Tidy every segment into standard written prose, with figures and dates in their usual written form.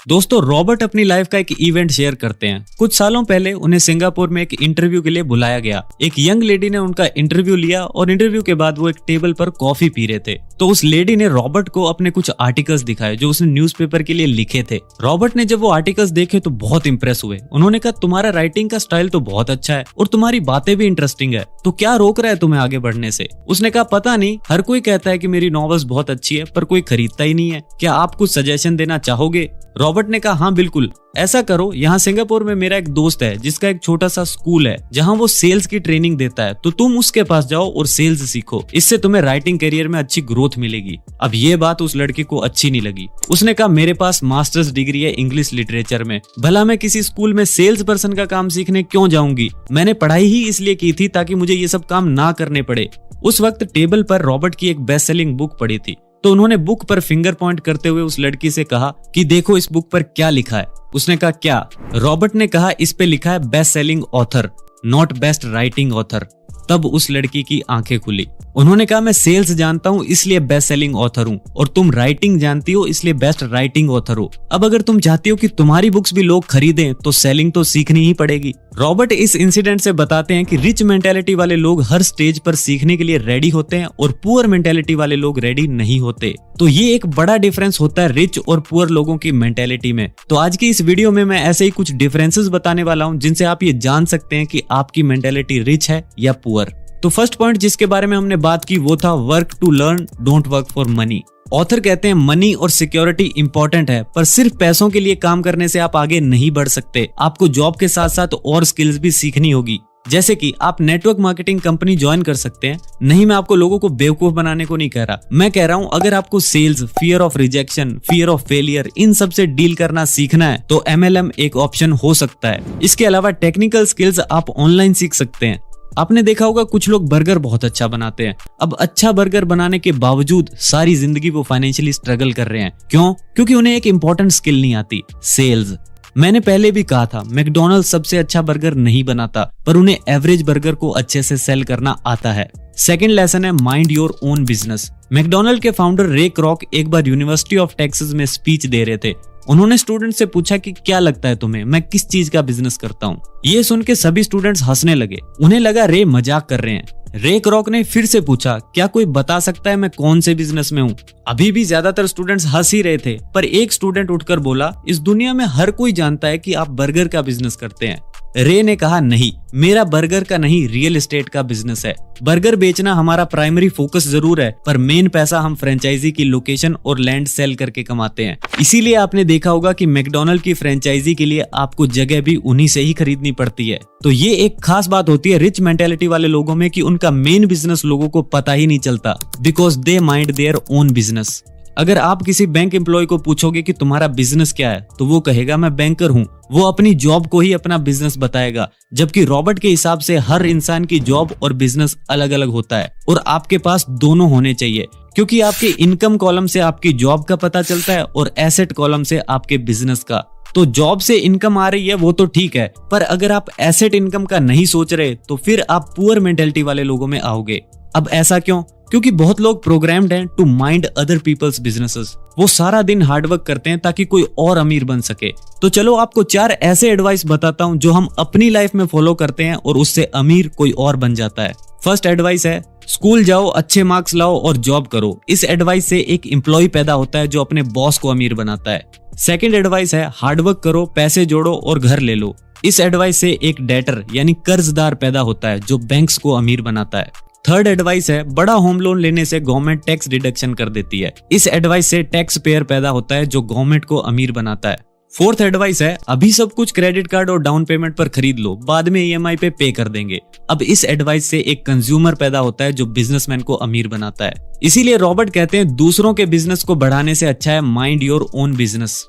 दोस्तों, रॉबर्ट अपनी लाइफ का एक इवेंट शेयर करते हैं। कुछ सालों पहले उन्हें सिंगापुर में एक इंटरव्यू के लिए बुलाया गया। एक यंग लेडी ने उनका इंटरव्यू लिया और इंटरव्यू के बाद वो एक टेबल पर कॉफी पी रहे थे। तो उस लेडी ने रॉबर्ट को अपने कुछ आर्टिकल्स दिखाए जो उसने न्यूज़पेपर के लिए लिखे थे। रॉबर्ट ने जब वो आर्टिकल्स देखे तो बहुत इंप्रेस हुए। उन्होंने कहा, तुम्हारा राइटिंग का स्टाइल तो बहुत अच्छा है और तुम्हारी बातें भी इंटरेस्टिंग है, तो क्या रोक रहा है तुम्हें आगे बढ़ने से? उसने कहा, पता नहीं, हर कोई कहता है कि मेरी नॉवेल्स बहुत अच्छी है पर कोई खरीदता ही नहीं है। क्या आप कुछ सजेशन देना चाहोगे? रॉबर्ट ने कहा, हाँ बिल्कुल, ऐसा करो, यहाँ सिंगापुर में मेरा एक दोस्त है जिसका एक छोटा सा स्कूल है जहाँ वो सेल्स की ट्रेनिंग देता है, तो तुम उसके पास जाओ और सेल्स सीखो। इससे तुम्हें राइटिंग करियर में अच्छी ग्रोथ मिलेगी। अब ये बात उस लड़के को अच्छी नहीं लगी। उसने कहा, मेरे पास मास्टर्स डिग्री है इंग्लिश लिटरेचर में, भला मैं किसी स्कूल में सेल्स पर्सन का काम सीखने क्यों जाऊंगी? मैंने पढ़ाई ही इसलिए की थी ताकि मुझे ये सब काम ना करने पड़े। उस वक्त टेबल पर रॉबर्ट की एक बेस्ट सेलिंग बुक पड़ी थी, तो उन्होंने बुक पर फिंगर पॉइंट करते हुए उस लड़की से कहा कि देखो इस बुक पर क्या लिखा है। उसने कहा, क्या? रॉबर्ट ने कहा, इस पे लिखा है best selling author, not best writing author. तब उस लड़की की आंखें खुली। उन्होंने कहा, मैं सेल्स जानता हूँ इसलिए बेस्ट सेलिंग ऑथर हूँ, और तुम राइटिंग जानती हो इसलिए बेस्ट राइटिंग ऑथर हो। अब अगर तुम चाहती हो कि तुम्हारी बुक्स भी लोग खरीदें तो सेलिंग तो सीखनी ही पड़ेगी। रॉबर्ट इस इंसिडेंट से बताते हैं कि रिच मेंटालिटी वाले लोग हर स्टेज पर सीखने के लिए रेडी होते हैं और पुअर मेंटालिटी वाले लोग रेडी नहीं होते। तो ये एक बड़ा डिफरेंस होता है रिच और पुअर लोगों की मेंटालिटी में। तो आज की इस वीडियो में मैं ऐसे ही कुछ डिफरेंसेस बताने वाला हूँ जिनसे आप ये जान सकते हैं कि आपकी मेंटालिटी रिच है या पुअर। तो फर्स्ट पॉइंट जिसके बारे में हमने बात की वो था work to learn, don't work for money. Author कहते हैं मनी और सिक्योरिटी इंपॉर्टेंट है, पर सिर्फ पैसों के लिए काम करने से आप आगे नहीं बढ़ सकते। आपको जॉब के साथ साथ और स्किल्स भी सीखनी होगी। जैसे कि आप नेटवर्क मार्केटिंग कंपनी ज्वाइन कर सकते हैं। नहीं, मैं आपको लोगों को बेवकूफ बनाने को नहीं कह रहा। मैं कह रहा हूं अगर आपको sales, fear of rejection, fear of failure, इन सब से डील करना सीखना है तो MLM एक ऑप्शन हो सकता है। इसके अलावा टेक्निकल स्किल्स आप ऑनलाइन सीख सकते हैं। आपने देखा होगा कुछ लोग बर्गर बहुत अच्छा बनाते हैं। अब अच्छा बर्गर बनाने के बावजूद सारी जिंदगी वो फाइनेंशियली स्ट्रगल कर रहे हैं। क्यों? क्योंकि उन्हें एक इंपॉर्टेंट स्किल नहीं आती, सेल्स। मैंने पहले भी कहा था, मैकडॉनल्ड्स सबसे अच्छा बर्गर नहीं बनाता, पर उन्हें एवरेज बर्गर को अच्छे से सेल करना आता है। सेकंड लेसन है mind your own business. McDonald के फाउंडर रे क्रॉक एक बार यूनिवर्सिटी ऑफ टेक्सास में स्पीच दे रहे थे। उन्होंने स्टूडेंट से पूछा कि क्या लगता है तुम्हें, मैं किस चीज का बिजनेस करता हूँ? ये सुन के सभी स्टूडेंट्स हंसने लगे। उन्हें लगा रे मजाक कर रहे हैं। रे क्रॉक ने फिर से पूछा, क्या कोई बता सकता है मैं कौन से बिजनेस में हूँ? अभी भी ज्यादातर स्टूडेंट्स हंस ही रहे थे, पर एक स्टूडेंट उठकर बोला, इस दुनिया में हर कोई जानता है कि आप बर्गर का बिजनेस करते हैं। रे ने कहा, नहीं, मेरा बर्गर का नहीं, रियल एस्टेट का बिजनेस है। बर्गर बेचना हमारा प्राइमरी फोकस जरूर है, पर मेन पैसा हम फ्रेंचाइजी की लोकेशन और लैंड सेल करके कमाते हैं। इसीलिए आपने देखा होगा कि मैकडॉनल्ड की फ्रेंचाइजी के लिए आपको जगह भी उन्हीं से ही खरीदनी पड़ती है। तो ये एक खास बात होती है रिच मेंटालिटी वाले लोगों में कि उनका मेन बिजनेस लोगों को पता ही नहीं चलता, because they mind their own business. अगर आप किसी बैंक एम्प्लॉय को पूछोगे कि तुम्हारा बिजनेस क्या है, तो वो कहेगा मैं बैंकर हूँ। वो अपनी जॉब को ही अपना बिजनेस बताएगा। जबकि रॉबर्ट के हिसाब से हर इंसान की जॉब और बिजनेस अलग अलग होता है, और आपके पास दोनों होने चाहिए, क्योंकि आपके इनकम कॉलम से आपकी जॉब का पता चलता है और एसेट कॉलम से आपके बिजनेस का। तो जॉब से इनकम आ रही है वो तो ठीक है, पर अगर आप एसेट इनकम का नहीं सोच रहे तो फिर आप पुअर मेंटालिटी वाले लोगों में आओगे। अब ऐसा क्यों? क्योंकि बहुत लोग प्रोग्राम्ड हैं to mind other peoples businesses. वो सारा दिन हार्डवर्क करते हैं ताकि कोई और अमीर बन सके। तो चलो आपको 4 ऐसे एडवाइस बताता हूं जो हम अपनी लाइफ में फॉलो करते हैं और उससे अमीर कोई और बन जाता है। फर्स्ट एडवाइस है, स्कूल जाओ, अच्छे मार्क्स लाओ और जॉब करो। इस एडवाइस से एक एम्प्लॉय पैदा होता है जो अपने बॉस को अमीर बनाता है। सेकंड एडवाइस है, हार्डवर्क करो, पैसे जोड़ो और घर ले लो। इस एडवाइस से एक डेटर यानी कर्जदार पैदा होता है जो बैंक्स को अमीर बनाता है। थर्ड एडवाइस है, बड़ा होम लोन लेने से गवर्नमेंट टैक्स डिडक्शन कर देती है। इस एडवाइस से टैक्स पेयर पैदा होता है जो गवर्नमेंट को अमीर बनाता है। फोर्थ एडवाइस है, अभी सब कुछ क्रेडिट कार्ड और डाउन पेमेंट पर खरीद लो, बाद में EMI पे कर देंगे। अब इस एडवाइस से एक कंज्यूमर पैदा होता है जो बिजनेसमैन को अमीर बनाता है। इसीलिए रॉबर्ट कहते हैं दूसरों के बिजनेस को बढ़ाने से अच्छा है mind your own business.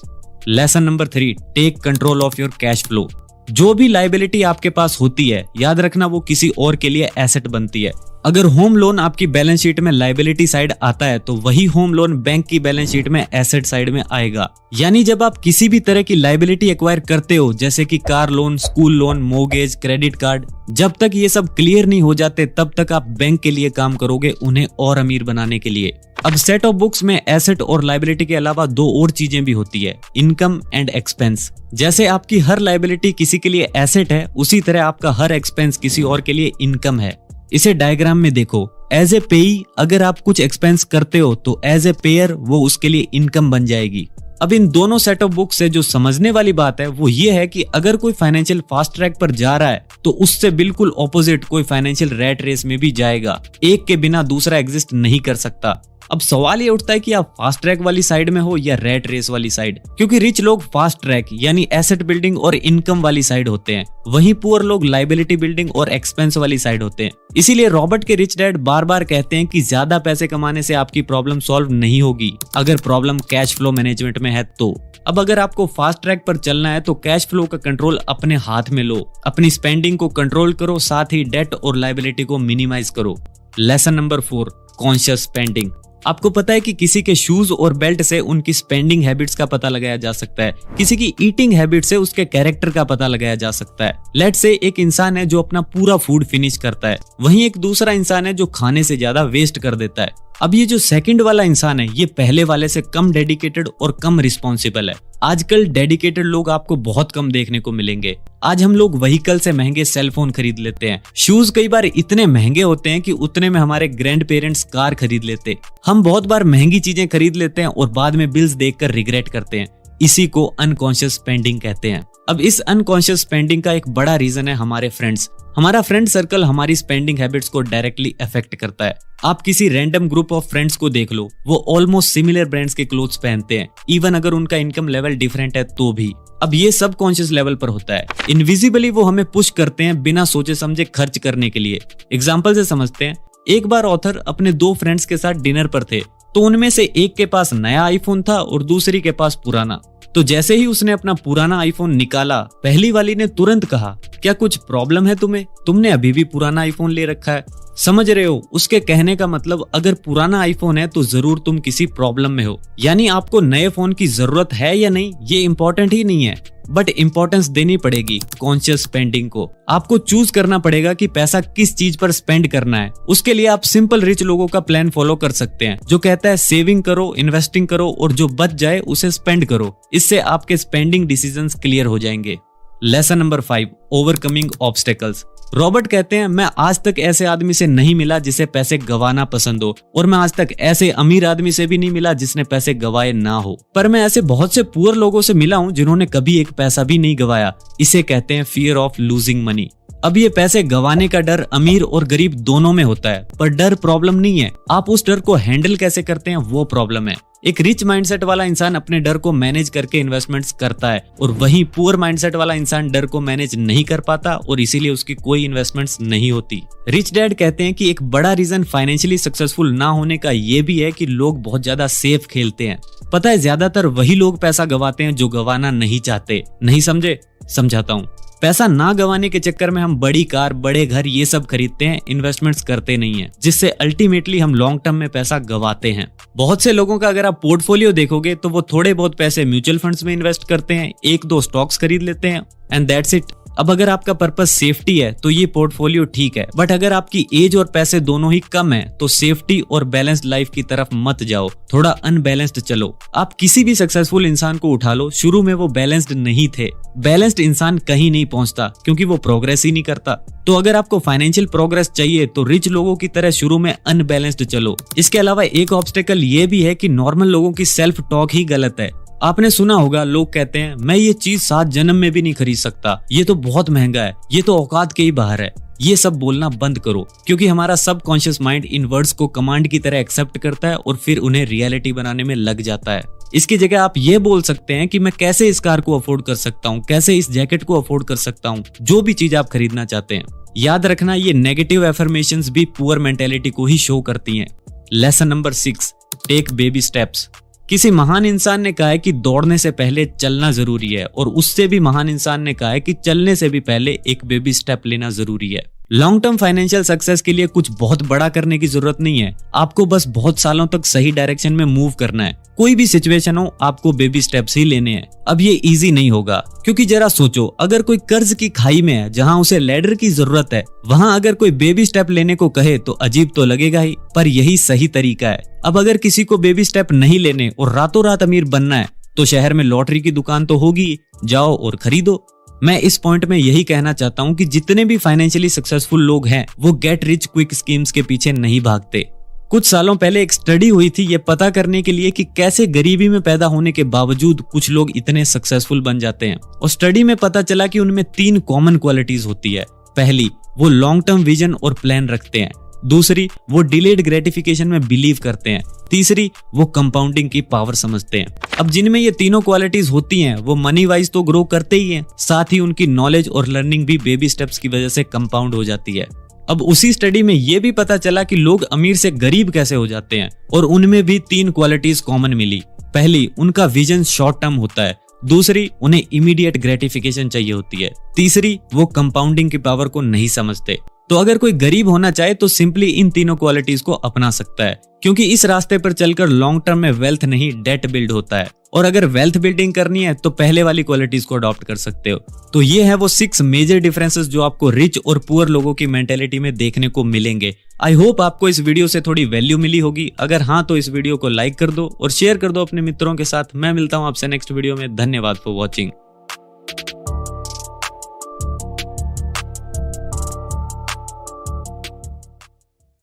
Lesson number 3, take control of your cash flow. जो भी लायबिलिटी आपके पास होती है, याद रखना वो किसी और के लिए एसेट बनती है। अगर होम लोन आपकी बैलेंस शीट में लायबिलिटी साइड आता है तो वही होम लोन बैंक की बैलेंस शीट में एसेट साइड में आएगा। यानी जब आप किसी भी तरह की लायबिलिटी एक्वायर करते हो, जैसे कि car loan, school loan, mortgage, credit card, जब तक ये सब क्लियर नहीं हो जाते तब तक आप बैंक के लिए काम करोगे, उन्हें और अमीर बनाने के लिए। अब सेट ऑफ बुक्स में एसेट और लायबिलिटी के अलावा दो और चीजें भी होती है, इनकम एंड एक्सपेंस। जैसे आपकी हर लायबिलिटी किसी के लिए एसेट है, उसी तरह आपका हर एक्सपेंस किसी और के लिए इनकम है। इसे डायग्राम में देखो, एज ए पेई अगर आप कुछ एक्सपेंस करते हो तो एज ए पेयर वो उसके लिए इनकम बन जाएगी। अब इन दोनों सेट ऑफ बुक से जो समझने वाली बात है वो ये है कि अगर कोई फाइनेंशियल फास्ट ट्रैक पर जा रहा है तो उससे बिल्कुल ऑपोजिट कोई फाइनेंशियल रैट रेस में भी जाएगा। एक के बिना दूसरा एग्जिस्ट नहीं कर सकता। अब सवाल ये उठता है कि आप फास्ट ट्रैक वाली साइड में हो या रैट रेस वाली साइड, क्योंकि रिच लोग फास्ट ट्रैक यानी एसेट बिल्डिंग और इनकम वाली साइड होते हैं, वहीं पुअर लोग लायबिलिटी बिल्डिंग और एक्सपेंस वाली साइड होते हैं। इसीलिए रॉबर्ट के रिच डैड बार बार कहते हैं कि ज्यादा पैसे कमाने से आपकी प्रॉब्लम सॉल्व नहीं होगी, अगर प्रॉब्लम कैश फ्लो मैनेजमेंट में है तो। अब अगर आपको फास्ट ट्रैक पर चलना है तो कैश फ्लो का कंट्रोल अपने हाथ में लो, अपनी स्पेंडिंग को कंट्रोल करो, साथ ही डेट और लायबिलिटी को मिनिमाइज करो। Lesson number 4, conscious spending. आपको पता है कि किसी के शूज और बेल्ट से उनकी स्पेंडिंग हैबिट्स का पता लगाया जा सकता है, किसी की ईटिंग हैबिट से उसके कैरेक्टर का पता लगाया जा सकता है। लेट्स से एक इंसान है जो अपना पूरा फूड फिनिश करता है, वहीं एक दूसरा इंसान है जो खाने से ज्यादा वेस्ट कर देता है। अब ये जो सेकंड वाला इंसान है ये पहले वाले से कम डेडिकेटेड और कम रिस्पॉन्सिबल है। आजकल डेडिकेटेड लोग आपको बहुत कम देखने को मिलेंगे। आज हम लोग व्हीकल से महंगे सेलफोन खरीद लेते हैं, शूज कई बार इतने महंगे होते हैं कि उतने में हमारे ग्रैंड पेरेंट्स कार खरीद लेते। हम बहुत बार महंगी चीजें खरीद लेते हैं और बाद में बिल्स देखकर रिग्रेट करते हैं। इसी को अनकॉन्शियस स्पेंडिंग कहते हैं। अब इस अनकॉन्शियस स्पेंडिंग का एक बड़ा रीजन है हमारे फ्रेंड्स। हमारा फ्रेंड सर्कल हमारी स्पेंडिंग हैबिट्स को डायरेक्टली अफेक्ट करता है। आप किसी रैंडम ग्रुप ऑफ फ्रेंड्स को देख लो, वो ऑलमोस्ट सिमिलर ब्रांड्स के क्लोथ्स पहनते हैं, इवन अगर उनका इनकम लेवल डिफरेंट है तो भी। अब ये सब कॉन्शियस लेवल पर होता है। इनविजिबली वो हमें पुश करते हैं बिना सोचे समझे खर्च करने के लिए। एग्जाम्पल से समझते हैं। एक बार ऑथर अपने 2 फ्रेंड्स के साथ डिनर पर थे, तो उनमें से एक के पास नया आईफोन था और दूसरी के पास पुराना। तो जैसे ही उसने अपना पुराना आईफोन निकाला, पहली वाली ने तुरंत कहा, क्या कुछ प्रॉब्लम है तुम्हें? तुमने अभी भी पुराना आईफोन ले रखा है। समझ रहे हो उसके कहने का मतलब? अगर पुराना आईफोन है तो जरूर तुम किसी प्रॉब्लम में हो। यानी आपको नए फोन की जरूरत है या नहीं ये इंपॉर्टेंट ही नहीं है, बट इंपॉर्टेंस देनी पड़ेगी कॉन्शियस स्पेंडिंग को। आपको चूज करना पड़ेगा कि पैसा किस चीज पर स्पेंड करना है। उसके लिए आप सिंपल रिच लोगों का प्लान फॉलो कर सकते हैं, जो कहता है सेविंग करो, इन्वेस्टिंग करो और जो बच जाए उसे स्पेंड करो। इससे आपके स्पेंडिंग डिसीजंस क्लियर हो जाएंगे। Lesson number 5, overcoming obstacles. Robert कहते हैं, मैं आज तक ऐसे आदमी से नहीं मिला जिसे पैसे गंवाना पसंद हो, और मैं आज तक ऐसे अमीर आदमी से भी नहीं मिला जिसने पैसे गंवाए ना हो, पर मैं ऐसे बहुत से पुअर लोगों से मिला हूं जिन्होंने कभी एक पैसा भी नहीं गंवाया। इसे कहते हैं फियर ऑफ लूजिंग मनी। अब ये पैसे गंवाने का डर अमीर और गरीब दोनों में होता है, पर डर प्रॉब्लम नहीं है, आप उस डर को हैंडल कैसे करते हैं वो प्रॉब्लम है। एक रिच माइंडसेट वाला इंसान अपने डर को मैनेज करके इन्वेस्टमेंट्स करता है, और वहीं पुअर माइंडसेट वाला इंसान डर को मैनेज नहीं कर पाता और इसीलिए उसकी कोई इन्वेस्टमेंट्स नहीं होती। रिच डैड कहते हैं कि एक बड़ा रीजन फाइनेंशियली सक्सेसफुल ना होने का ये भी है कि लोग बहुत ज्यादा सेफ खेलते हैं। पता है, ज्यादातर वही लोग पैसा गंवाते हैं जो गंवाना नहीं चाहते। नहीं समझे? समझाता हूँ। पैसा ना गंवाने के चक्कर में हम बड़ी कार, बड़े घर ये सब खरीदते हैं, इन्वेस्टमेंट्स करते नहीं हैं, जिससे अल्टीमेटली हम लॉन्ग टर्म में पैसा गंवाते हैं। बहुत से लोगों का अगर आप पोर्टफोलियो देखोगे तो वो थोड़े बहुत पैसे म्यूचुअल फंड्स में इन्वेस्ट करते हैं, 1-2 स्टॉक्स खरीद लेते हैं एंड दैट्स इट। अब अगर आपका पर्पस सेफ्टी है तो ये पोर्टफोलियो ठीक है, बट अगर आपकी एज और पैसे दोनों ही कम है तो सेफ्टी और बैलेंस्ड लाइफ की तरफ मत जाओ, थोड़ा अनबैलेंस्ड चलो। आप किसी भी सक्सेसफुल इंसान को उठा लो, शुरू में वो बैलेंस्ड नहीं थे। बैलेंस्ड इंसान कहीं नहीं पहुंचता क्योंकि वो प्रोग्रेस ही नहीं करता। तो अगर आपको फाइनेंशियल प्रोग्रेस चाहिए तो रिच लोगों की तरह शुरू में अनबैलेंस्ड चलो। इसके अलावा एक ऑब्स्टेकल ये भी है कि नॉर्मल लोगों की सेल्फ टॉक ही गलत है। आपने सुना होगा, लोग कहते हैं मैं ये चीज 7 जन्म में भी नहीं खरीद सकता, ये तो बहुत महंगा है, ये तो औकात के ही बाहर है। ये सब बोलना बंद करो, क्योंकि हमारा सबकॉन्शियस माइंड इन वर्ड्स को कमांड की तरह एक्सेप्ट करता है और फिर उन्हें रियलिटी बनाने में लग जाता है। इसकी जगह आप ये बोल सकते हैं कि मैं कैसे इस कार को अफोर्ड कर सकता हूँ, कैसे इस जैकेट को अफोर्ड कर सकता हूँ, जो भी चीज आप खरीदना चाहते हैं। याद रखना, ये नेगेटिव एफर्मेशंस भी पुअर मेंटेलिटी को ही शो करती हैं। Lesson number 6, take baby steps. किसी महान इंसान ने कहा है कि दौड़ने से पहले चलना जरूरी है, और उससे भी महान इंसान ने कहा है कि चलने से भी पहले एक बेबी स्टेप लेना जरूरी है। लॉन्ग टर्म फाइनेंशियल सक्सेस के लिए कुछ बहुत बड़ा करने की जरूरत नहीं है, आपको बस बहुत सालों तक सही डायरेक्शन में मूव करना है। कोई भी सिचुएशन हो, आपको बेबी स्टेप्स ही लेने हैं। अब ये इजी नहीं होगा, क्योंकि जरा सोचो, अगर कोई कर्ज की खाई में है जहां उसे लैडर की जरूरत है, वहां अगर कोई बेबी स्टेप लेने को कहे तो अजीब तो लगेगा ही, पर यही सही तरीका है। अब अगर किसी को बेबी स्टेप नहीं लेने और रातों रात अमीर बनना है, तो शहर में लॉटरी की दुकान तो होगी, जाओ और खरीदो। मैं इस पॉइंट में यही कहना चाहता हूं कि जितने भी फाइनेंशियली सक्सेसफुल लोग हैं, वो गेट रिच क्विक स्कीम्स के पीछे नहीं भागते। कुछ सालों पहले एक स्टडी हुई थी ये पता करने के लिए कि कैसे गरीबी में पैदा होने के बावजूद कुछ लोग इतने सक्सेसफुल बन जाते हैं, और स्टडी में पता चला कि उनमें 3 कॉमन क्वालिटीज होती है। पहली, वो लॉन्ग टर्म विजन और प्लान रखते हैं। दूसरी, वो डिलेड ग्रेटिफिकेशन में बिलीव करते हैं। तीसरी, वो कंपाउंडिंग की पावर समझते हैं। अब जिनमें ये तीनों क्वालिटीज होती हैं, वो मनी वाइज तो ग्रो करते ही हैं, साथ ही उनकी नॉलेज और लर्निंग भी बेबी स्टेप्स की वजह से कंपाउंड हो जाती है। अब उसी स्टडी में ये भी पता चला कि लोग अमीर से गरीब कैसे हो जाते हैं, और उनमें भी 3 क्वालिटीज कॉमन मिली। पहली, उनका विजन शॉर्ट टर्म होता है। दूसरी, उन्हें इमीडिएट ग्रेटिफिकेशन चाहिए होती है। तीसरी, वो कंपाउंडिंग की पावर को नहीं समझते। तो अगर कोई गरीब होना चाहे तो सिंपली इन तीनों क्वालिटीज को अपना सकता है, क्योंकि इस रास्ते पर चलकर लॉन्ग टर्म में वेल्थ नहीं डेट बिल्ड होता है। और अगर वेल्थ बिल्डिंग करनी है तो पहले वाली क्वालिटीज को अडॉप्ट कर सकते हो। तो ये है वो 6 मेजर डिफरेंसेस जो आपको रिच और पुअर लोगों की मेंटेलिटी में देखने को मिलेंगे। आई होप आपको इस वीडियो से थोड़ी वैल्यू मिली होगी। अगर हाँ, तो इस वीडियो को लाइक कर दो और शेयर कर दो अपने मित्रों के साथ। मैं मिलता हूँ आपसे नेक्स्ट वीडियो में। धन्यवाद फॉर वॉचिंग।